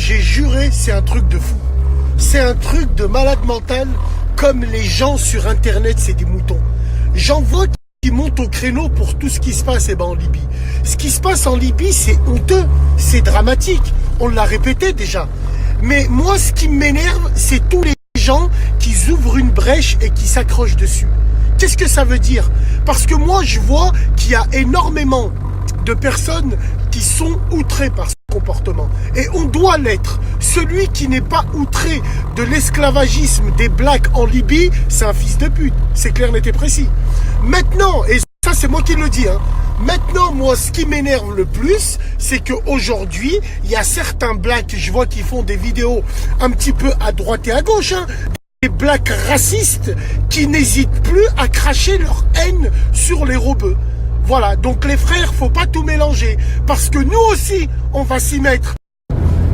j'ai juré, c'est un truc de fou. C'est un truc de malade mental, comme les gens sur Internet, c'est des moutons. J'en vois qui montent au créneau pour tout ce qui se passe en Libye. Ce qui se passe en Libye, c'est honteux, c'est dramatique. On l'a répété déjà. Mais moi, ce qui m'énerve, c'est tous les gens qui ouvrent une brèche et qui s'accrochent dessus. Qu'est-ce que ça veut dire? Parce que moi, je vois qu'il y a énormément de personnes qui sont outrées par ce comportement. Et on doit l'être. Celui qui n'est pas outré de l'esclavagisme des blacks en Libye, c'est un fils de pute. C'est clair, net et précis. Maintenant, et ça c'est moi qui le dis, maintenant, moi, ce qui m'énerve le plus, c'est qu'aujourd'hui, il y a certains blacks, je vois qu'ils font des vidéos un petit peu à droite et à gauche, des blacks racistes qui n'hésitent plus à cracher leur haine sur les rebeux. Voilà, donc les frères, faut pas tout mélanger. Parce que nous aussi, on va s'y mettre.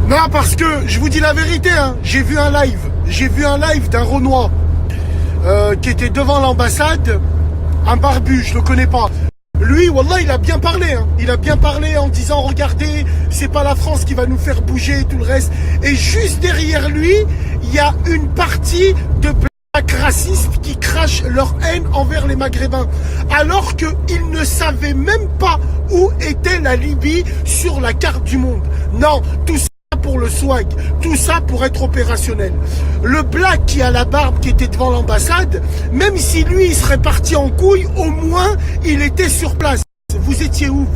Non, parce que, je vous dis la vérité, j'ai vu un live. J'ai vu un live d'un Renoir qui était devant l'ambassade. Un barbu, je le connais pas. Lui, wallah, il a bien parlé. Il a bien parlé en disant, regardez, c'est pas la France qui va nous faire bouger et tout le reste. Et juste derrière lui, il y a une partie de racistes qui crachent leur haine envers les Maghrébins, alors qu'ils ne savaient même pas où était la Libye sur la carte du monde. Non, tout ça pour le swag, tout ça pour être opérationnel. Le black qui a la barbe qui était devant l'ambassade, même si lui il serait parti en couille, au moins il était sur place. Vous étiez où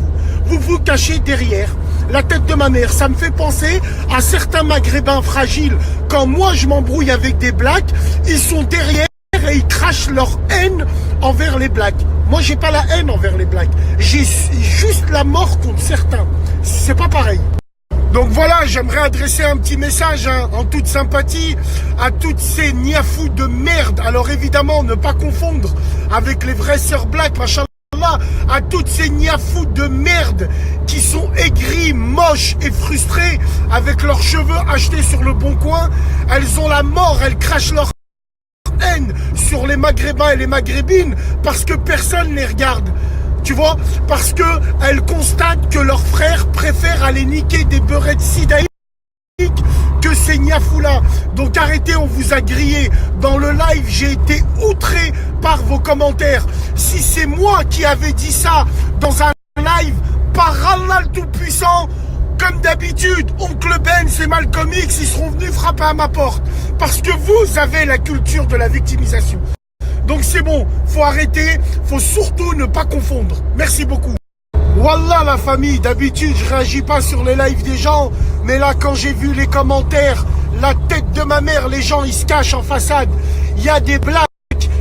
vous vous cachez derrière la tête de ma mère. Ça me fait penser à certains Maghrébins fragiles. Quand moi je m'embrouille avec des blacks, ils sont derrière et ils crachent leur haine envers les blacks. Moi j'ai pas la haine envers les blacks. J'ai juste la mort contre certains. C'est pas pareil. Donc voilà, j'aimerais adresser un petit message en toute sympathie à toutes ces niafous de merde. Alors évidemment, ne pas confondre avec les vraies sœurs blacks, machin. À toutes ces niafous de merde qui sont aigris, moches et frustrés avec leurs cheveux achetés sur le bon coin. Elles ont la mort, elles crachent leur haine sur les Maghrébins et les Maghrébines parce que personne les regarde. Tu vois, parce que elles constatent que leurs frères préfèrent aller niquer des beurrettes sidaïques que ces niafous-là. Donc arrêtez, on vous a grillé. Dans le live, j'ai été outré par vos commentaires. Si c'est moi qui avais dit ça dans un live, par Allah le Tout-Puissant, comme d'habitude, Oncle Ben et Malcolm X, ils seront venus frapper à ma porte. Parce que vous avez la culture de la victimisation. Donc c'est bon, faut arrêter, faut surtout ne pas confondre. Merci beaucoup. Wallah la famille, d'habitude je réagis pas sur les lives des gens, mais là quand j'ai vu les commentaires, la tête de ma mère, les gens ils se cachent en façade. Il y a des blacks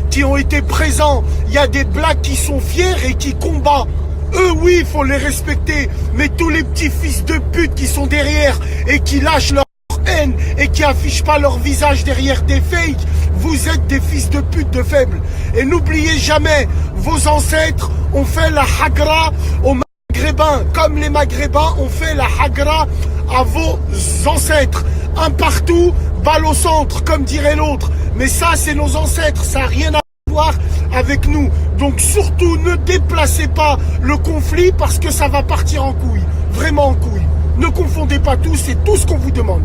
qui ont été présents, il y a des blacks qui sont fiers et qui combattent. Eux oui, il faut les respecter, mais tous les petits fils de pute qui sont derrière et qui lâchent leur haine et qui affichent pas leur visage derrière des fakes, vous êtes des fils de pute de faibles. Et n'oubliez jamais, vos ancêtres ont fait la hagra aux Maghrébins, comme les Maghrébins ont fait la hagra à vos ancêtres. Un partout, balle au centre, comme dirait l'autre. Mais ça, c'est nos ancêtres, ça n'a rien à voir avec nous. Donc surtout, ne déplacez pas le conflit parce que ça va partir en couille. Vraiment en couille. Ne confondez pas tout, c'est tout ce qu'on vous demande.